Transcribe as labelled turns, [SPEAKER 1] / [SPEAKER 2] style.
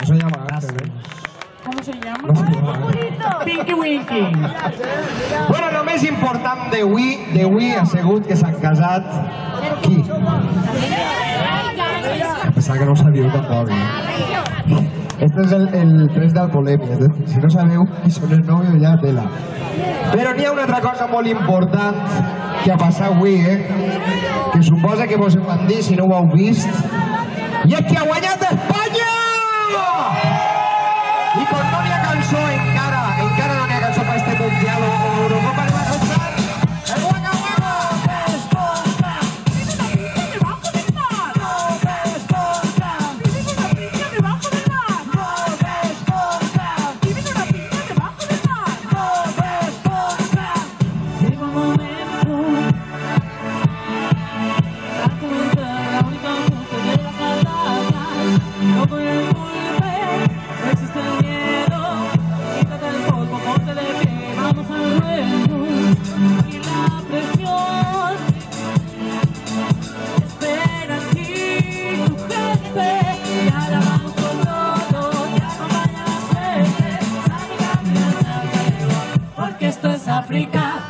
[SPEAKER 1] se llama Ángel, ¿eh?
[SPEAKER 2] ¿Cómo se llama?
[SPEAKER 1] No se llama Ángel.
[SPEAKER 2] Pinky Winky.
[SPEAKER 1] Bueno, el més important d'avui ha sigut que s'han casat... Qui? Pensava que no ho sabíeu tampoc, eh? Este és el 3 d'Alcolèmia. Si no sabeu qui són el nòvio, ja tela. Però n'hi ha una altra cosa molt important que ha passat avui, que suposa que vos ho van dir si no ho heu vist, i és que ha guanyat Espanya! I com no n'hi ha cançó encara no n'hi ha cançó per este Mundial o Eurocopa, anem a cantar el Waka Waka!
[SPEAKER 3] Esto es África.